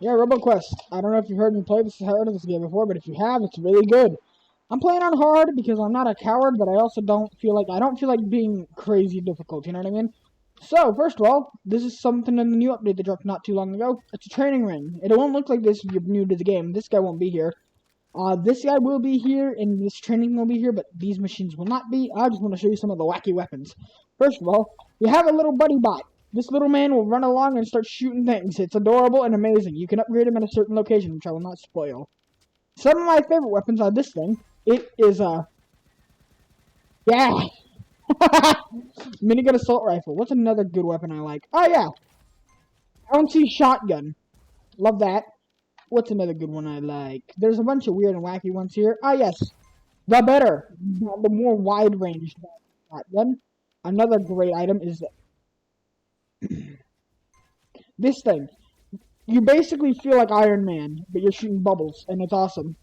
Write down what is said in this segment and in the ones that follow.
Yeah, roboquest. I don't know if you've heard me play this heard of this game before, but if you have, it's really good. I'm playing on hard because I'm not a coward, but I also don't feel like being crazy difficult, you know what I mean? So, first of all, this is something in the new update that dropped not too long ago. It's a training ring. It won't look like this if you're new to the game. This guy won't be here. This guy will be here, and this training will be here, but these machines will not be. I just want to show you some of the wacky weapons. First of all, we have a little buddy bot. This little man will run along and start shooting things. It's adorable and amazing. You can upgrade him at a certain location, which I will not spoil. Some of my favorite weapons are this thing. It is, yeah! Minigun assault rifle. What's another good weapon I like? Oh, yeah! Bouncy shotgun. Love that. What's another good one I like? There's a bunch of weird and wacky ones here. Ah, yes. The better. The more wide range shotgun. Another great item is this thing. You basically feel like Iron Man, but you're shooting bubbles, and it's awesome.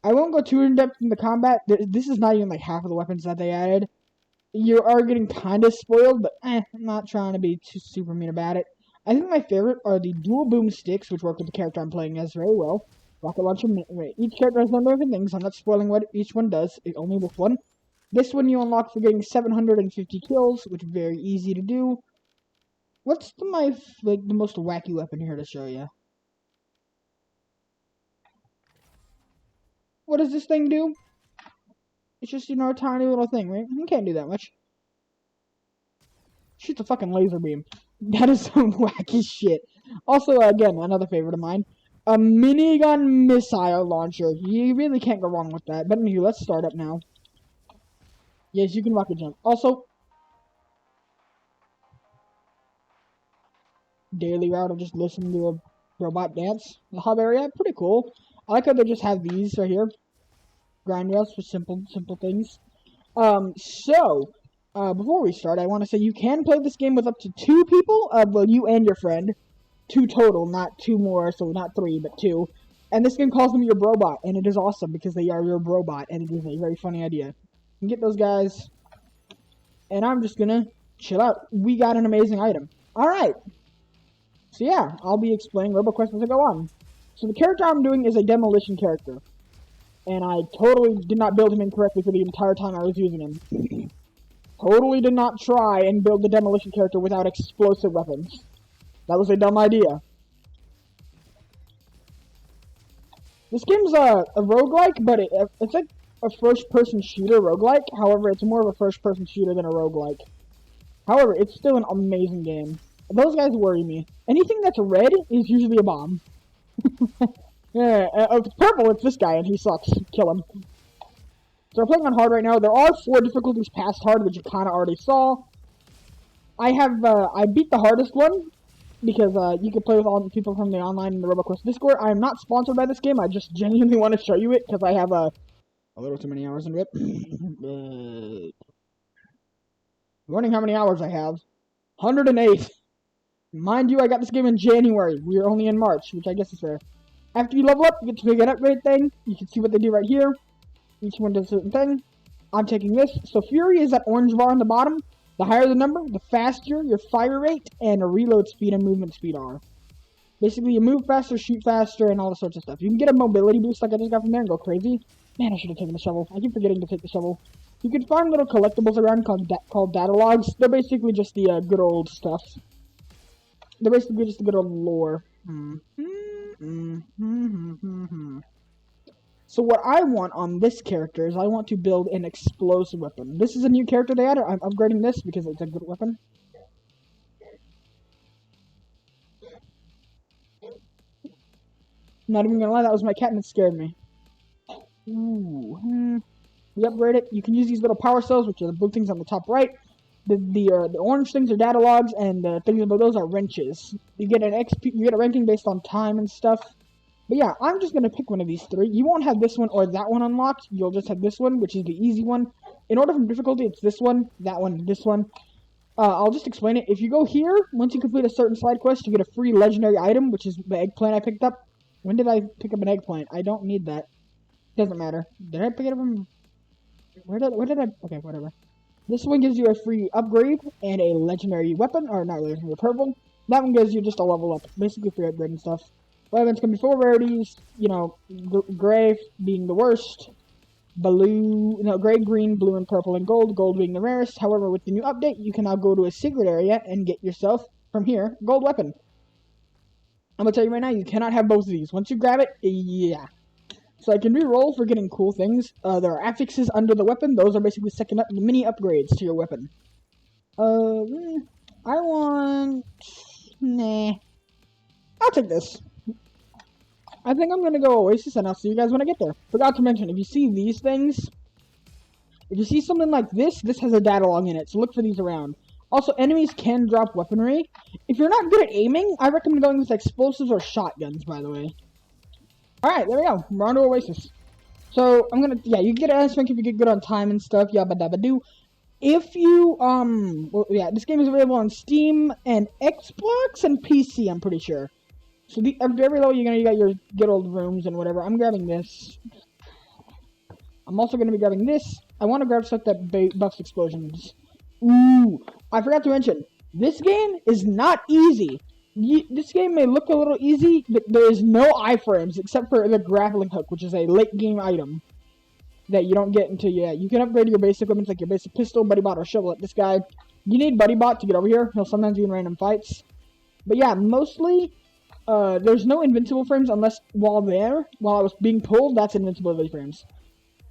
I won't go too in-depth in the combat. This is not even like half of the weapons that they added. You are getting kind of spoiled, but I'm not trying to be too super mean about it. I think my favorite are the dual boom sticks, which work with the character I'm playing as very well. Rocket launcher. Each character has a number of different things. I'm not spoiling what each one does. Only with one. This one you unlock for getting 750 kills, which is very easy to do. What's the most wacky weapon here to show you? What does this thing do? It's just, a tiny little thing, right? You can't do that much. Shoots a fucking laser beam. That is some wacky shit. Also, again, another favorite of mine. A minigun missile launcher. You really can't go wrong with that. But anyway, let's start up now. Yes, you can rocket jump. Also, daily route of just listening to a robot dance. The hub area, pretty cool. I like how they just have these right here. Grind rails for simple things. Before we start, I want to say you can play this game with up to 2 people. Well, you and your friend. 2 total, not 2 more, so not 3, but 2. And this game calls them your brobot, and it is awesome because they are your brobot, and it is a very funny idea. You can get those guys, and I'm just gonna chill out. We got an amazing item. Alright. So yeah, I'll be explaining roboquest as I go on. So the character I'm doing is a demolition character. And I totally did not build him incorrectly for the entire time I was using him. Totally did not try and build the demolition character without explosive weapons. That was a dumb idea. This game's a roguelike, but it's like a first-person shooter roguelike. However, it's more of a first-person shooter than a roguelike. However, it's still an amazing game. Those guys worry me. Anything that's red is usually a bomb. Yeah, if it's purple, it's this guy, and he sucks. Kill him. So we're playing on hard right now. There are 4 difficulties past hard, which you kind of already saw. I beat the hardest one, because you can play with all the people from the online and the RoboQuest Discord. I am not sponsored by this game. I just genuinely want to show you it, because I have a little too many hours into it. Wondering how many hours I have. 108. Mind you, I got this game in January. We are only in March, which I guess is fair. After you level up, you get to make an upgrade thing. You can see what they do right here. Each one does a certain thing. I'm taking this. So Fury is that orange bar on the bottom. The higher the number, the faster your fire rate and a reload speed and movement speed are. Basically, you move faster, shoot faster, and all this sorts of stuff. You can get a mobility boost like I just got from there and go crazy. Man, I should have taken the shovel. I keep forgetting to take the shovel. You can find little collectibles around called data logs. They're basically just the good old stuff. They're basically just the good old lore. So what I want on this character is I want to build an explosive weapon. This is a new character they added. I'm upgrading this because it's a good weapon. Not even gonna lie, that was my cat and it scared me. Ooh. We upgrade it. You can use these little power cells, which are the blue things on the top right. The orange things are data logs, and the things above those are wrenches. You get an XP, you get a ranking based on time and stuff. But yeah, I'm just gonna pick one of these 3. You won't have this one or that one unlocked. You'll just have this one, which is the easy one. In order from difficulty, it's this one, that one, this one. I'll just explain it. If you go here, once you complete a certain side quest, you get a free legendary item, which is the eggplant I picked up. When did I pick up an eggplant? I don't need that. Doesn't matter. Did I pick it up from... Where did I... Okay, whatever. This one gives you a free upgrade and a legendary weapon, or not legendary, purple. That one gives you just a level up, basically free upgrade and stuff. Weapons can be 4 rarities, you know, gray being the worst, blue, no, gray, green, blue, and purple, and gold being the rarest. However, with the new update, you can now go to a secret area and get yourself, from here, gold weapon. I'm gonna tell you right now, you cannot have both of these. Once you grab it, yeah. So I can re-roll for getting cool things. There are affixes under the weapon. Those are basically second up mini upgrades to your weapon. I want... Nah. I'll take this. I think I'm gonna go Oasis, and I'll see you guys when I get there. Forgot to mention, if you see these things, if you see something like this, this has a data log in it, so look for these around. Also, enemies can drop weaponry. If you're not good at aiming, I recommend going with explosives or shotguns, by the way. Alright, there we go. We're on to Oasis. So, I'm gonna, yeah, you can get an S rank if you get good on time and stuff, yabba dabba doo. If you, well, yeah, this game is available on Steam and Xbox and PC, I'm pretty sure. So, after every level, you got your good old rooms and whatever. I'm grabbing this. I'm also gonna be grabbing this. I want to grab stuff that buffs explosions. Ooh, I forgot to mention, this game is not easy. This game may look a little easy, but there is no iframes except for the grappling hook, which is a late game item that you don't get until you can upgrade your basic weapons like your basic pistol, buddy bot, or shovel at this guy. You need buddy bot to get over here. He'll sometimes be in random fights. But yeah, mostly there's no invincible frames unless while I was being pulled, that's invincibility frames.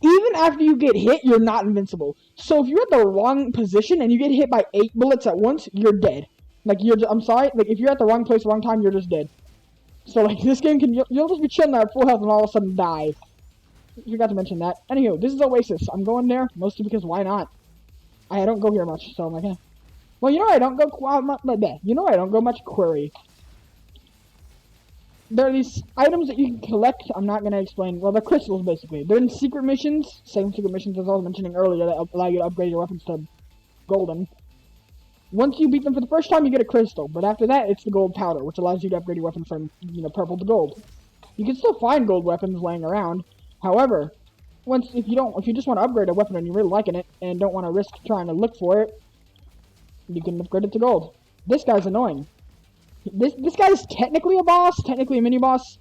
Even after you get hit, you're not invincible. So if you're at the wrong position and you get hit by 8 bullets at once, you're dead. Like, I'm sorry, like, if you're at the wrong place, wrong time, you're just dead. So, like, this game you'll just be chilling there at full health and all of a sudden die. I forgot to mention that. Anywho, this is Oasis. I'm going there, mostly because why not? I don't go here much, so I'm like, eh. Well, you know I don't go, much Quarry. There are these items that you can collect. I'm not going to explain. Well, they're crystals, basically. They're in secret missions. Same secret missions as I was mentioning earlier that allow you to upgrade your weapons to golden. Once you beat them for the first time, you get a crystal. But after that, it's the gold powder, which allows you to upgrade your weapon from, purple to gold. You can still find gold weapons laying around. However, if you just want to upgrade a weapon and you're really liking it and don't want to risk trying to look for it, you can upgrade it to gold. This guy's annoying. This guy's technically a boss, technically a mini-boss.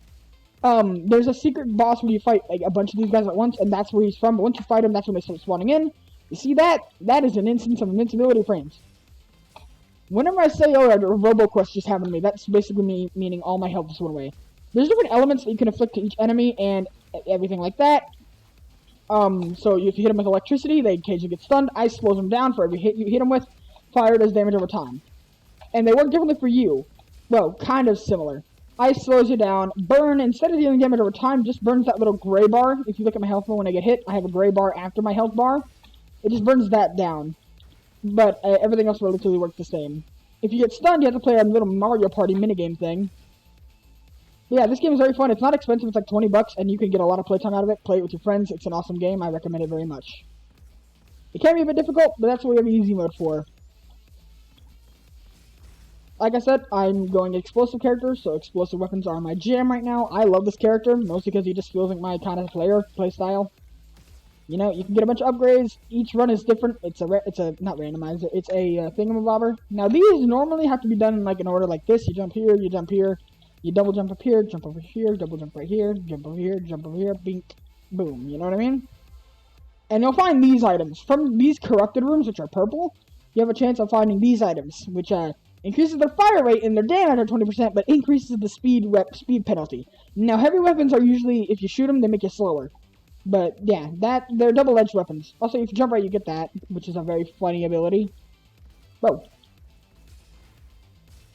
There's a secret boss where you fight like a bunch of these guys at once, and that's where he's from. But once you fight him, that's when they start spawning in. You see that? That is an instance of invincibility frames. Whenever I say, oh, a roboquest just happened to me, that's basically meaning all my health just went away. There's different elements that you can inflict to each enemy and everything like that. So if you hit them with electricity, they occasionally get stunned. Ice slows them down for every hit you hit them with. Fire does damage over time. And they work differently for you. Well, kind of similar. Ice slows you down. Burn, instead of dealing damage over time, just burns that little gray bar. If you look at my health bar when I get hit, I have a gray bar after my health bar. It just burns that down. But everything else relatively works the same. If you get stunned, you have to play a little Mario Party minigame thing. Yeah, this game is very fun. It's not expensive. It's like 20 bucks, and you can get a lot of playtime out of it. Play it with your friends. It's an awesome game. I recommend it very much. It can be a bit difficult, but that's what we have easy mode for. Like I said, I'm going explosive characters, so explosive weapons are my jam right now. I love this character, mostly because he just feels like my kind of play style. You know, you can get a bunch of upgrades. Each run is different. It's a not randomizer. It's a thingamabobber. Now these normally have to be done in like an order like this. You jump here, you double jump up here, jump over here, double jump right here, jump over here, jump over here, bink, boom. You know what I mean? And you'll find these items from these corrupted rooms, which are purple. You have a chance of finding these items, which increases their fire rate and their damage by 20%, but increases the speed penalty. Now heavy weapons are usually, if you shoot them, they make you slower. But yeah, they're double-edged weapons. Also, if you jump right, you get that, which is a very funny ability. Whoa.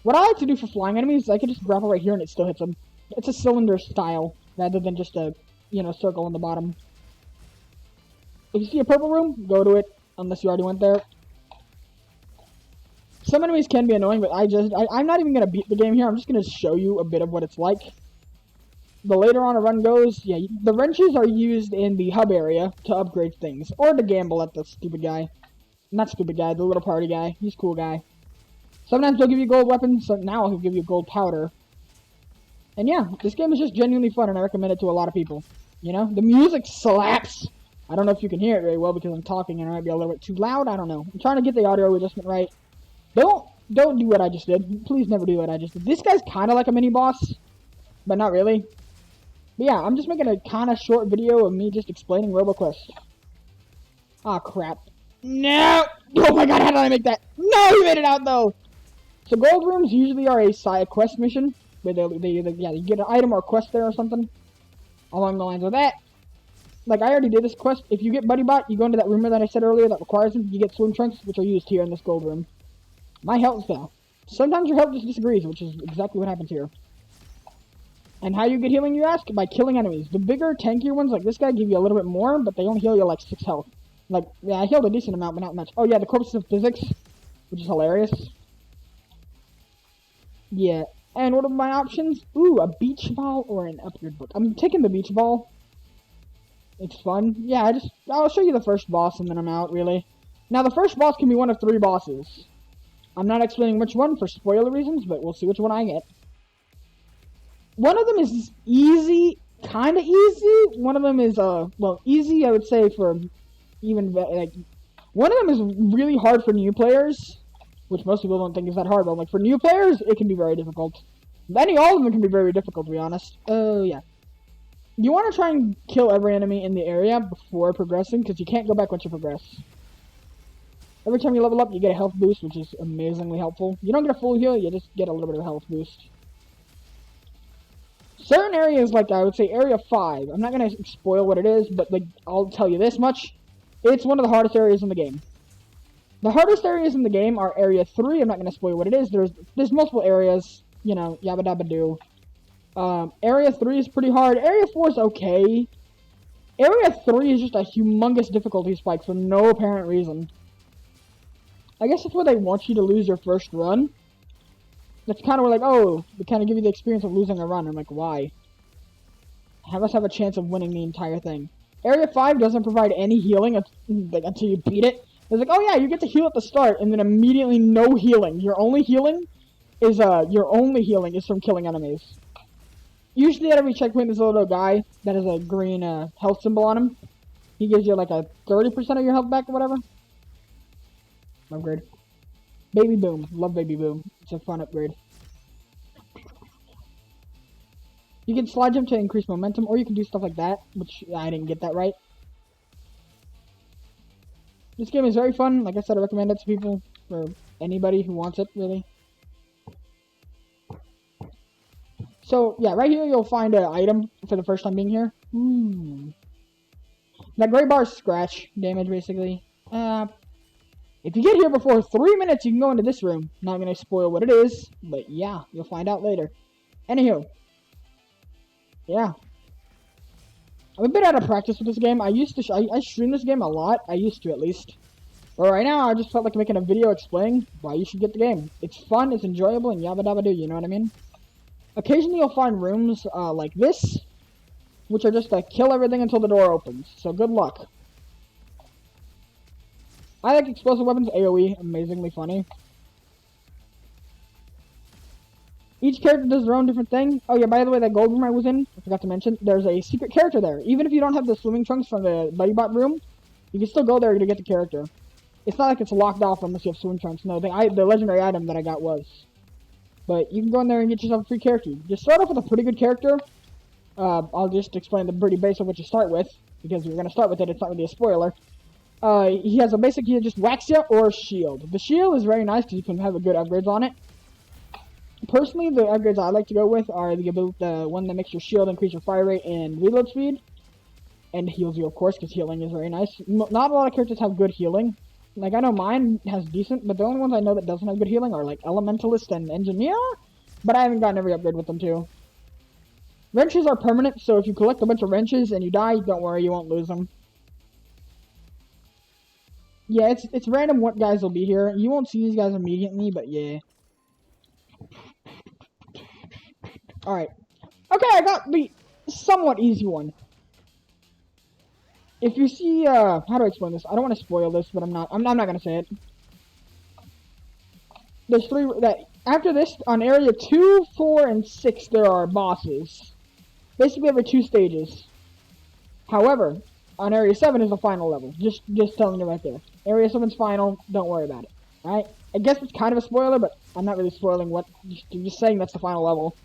What I like to do for flying enemies is I can just grapple right here and it still hits them. It's a cylinder style, rather than just a, circle on the bottom. If you see a purple room, go to it, unless you already went there. Some enemies can be annoying, but I'm not even going to beat the game here. I'm just going to show you a bit of what it's like. The later on a run goes, yeah, the wrenches are used in the hub area to upgrade things. Or to gamble at the stupid guy. Not stupid guy, the little party guy. He's a cool guy. Sometimes they'll give you gold weapons, so now he'll give you gold powder. And yeah, this game is just genuinely fun, and I recommend it to a lot of people. You know, the music slaps! I don't know if you can hear it very well because I'm talking and it might be a little bit too loud, I don't know. I'm trying to get the audio adjustment right. Don't do what I just did. Please never do what I just did. This guy's kind of like a mini-boss. but not really. But yeah, I'm just making a kind of short video of me just explaining RoboQuest. Ah, crap. No! Oh my god, how did I make that? No, you made it out, though! So gold rooms usually are a side quest mission, where you get an item or a quest there or something, along the lines of that. Like, I already did this quest. If you get Buddy Bot, you go into that room that I said earlier that requires them, you get swim trunks, which are used here in this gold room. My health fell. Sometimes your health just disagrees, which is exactly what happens here. And how you get healing, you ask? By killing enemies. The bigger, tankier ones, like this guy, give you a little bit more, but they only heal you like 6 health. Like, yeah, I healed a decent amount, but not much. Oh yeah, the corpses of physics, which is hilarious. Yeah, and what are my options? Ooh, a beach ball or an upgrade book. I'm taking the beach ball. It's fun. Yeah, I'll show you the first boss and then I'm out, really. Now, the first boss can be one of 3 bosses. I'm not explaining which one for spoiler reasons, but we'll see which one I get. One of them is easy, kind of easy. One of them is, well, easy, I would say, for even, like, one of them is really hard for new players, which most people don't think is that hard, but, like, for new players, it can be very difficult. All of them can be very difficult, to be honest. Yeah. You want to try and kill every enemy in the area before progressing, because you can't go back once you progress. Every time you level up, you get a health boost, which is amazingly helpful. You don't get a full heal, you just get a little bit of a health boost. Certain areas, like I would say Area 5, I'm not going to spoil what it is, but like I'll tell you this much. It's one of the hardest areas in the game. The hardest areas in the game are Area 3, I'm not going to spoil what it is. There's multiple areas, you know, yabba dabba doo. Area 3 is pretty hard. Area 4 is okay. Area 3 is just a humongous difficulty spike for no apparent reason. I guess that's where they want you to lose your first run. That's kind of where, like, oh, they kind of give you the experience of losing a run. I'm like, why? Have us have a chance of winning the entire thing. Area 5 doesn't provide any healing until you beat it. It's like, oh yeah, you get to heal at the start, and then immediately no healing. Your only healing is from killing enemies. Usually at every checkpoint, there's a little guy that has a green health symbol on him. He gives you like a 30% of your health back or whatever. Upgrade. Baby Boom. Love Baby Boom. It's a fun upgrade. You can slide jump to increase momentum, or you can do stuff like that, which I didn't get that right. This game is very fun. Like I said, I recommend it to people, for anybody who wants it, really. So, yeah, right here you'll find an item for the first time being here. That gray bar is scratch damage, basically. If you get here before 3 minutes, you can go into this room. Not going to spoil what it is, but yeah, you'll find out later. Anywho. Yeah. I'm a bit out of practice with this game. I stream this game a lot. I used to, at least. But right now, I just felt like making a video explaining why you should get the game. It's fun, it's enjoyable, and yabba dabba doo, you know what I mean? Occasionally you'll find rooms like this, which are just to kill everything until the door opens. So good luck. I like explosive weapons, AoE, amazingly funny. Each character does their own different thing. Oh yeah, by the way, that gold room I was in, I forgot to mention, there's a secret character there. Even if you don't have the swimming trunks from the Buddy Bot room, you can still go there to get the character. It's not like it's locked off unless you have swimming trunks. No, the legendary item that I got was. But you can go in there and get yourself a free character. Just start off with a pretty good character. I'll just explain the pretty base of what you start with, because you're going to start with it, it's not really a spoiler. He has a basic, he just whacks you or shield. The shield is very nice because you can have a good upgrades on it. Personally, the upgrades I like to go with are the one that makes your shield increase your fire rate and reload speed. And heals you, of course, because healing is very nice. Not a lot of characters have good healing. Like, I know mine has decent, but the only ones I know that doesn't have good healing are, like, Elementalist and Engineer. But I haven't gotten every upgrade with them, too. Wrenches are permanent, so if you collect a bunch of wrenches and you die, don't worry, you won't lose them. Yeah, it's random what guys will be here. You won't see these guys immediately, but yeah. Alright. Okay, I got the somewhat easy one. If you see, how do I explain this? I don't want to spoil this, but I'm not gonna say it. There's after this, on area 2, 4, and 6, there are bosses. Basically every 2 stages. However, on area 7 is the final level. Just telling you right there. Area 7's final, don't worry about it. Alright? I guess it's kind of a spoiler, but I'm not really spoiling what, I'm just saying that's the final level.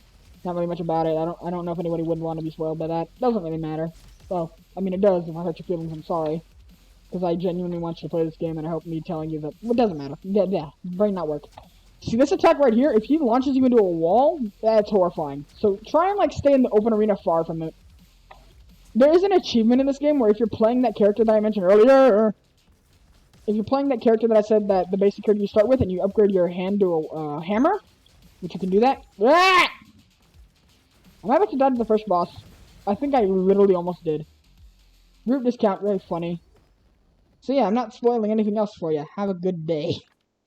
Not really much about it. I don't know if anybody would want to be spoiled by that. Doesn't really matter. Well, I mean, it does. If I hurt your feelings, I'm sorry. Because I genuinely want you to play this game, and I hope me telling you that... It doesn't matter. Yeah, brain not work. See this attack right here? If he launches you into a wall, that's horrifying. So try and, like, stay in the open arena far from it. There is an achievement in this game where if you're playing that character that I mentioned earlier... If you're playing that character that I said that the basic character you start with, and you upgrade your hand to a hammer, which you can do that... Ah! I might have to die to the first boss. I think I literally almost did. Group discount, very funny. So yeah, I'm not spoiling anything else for you. Have a good day.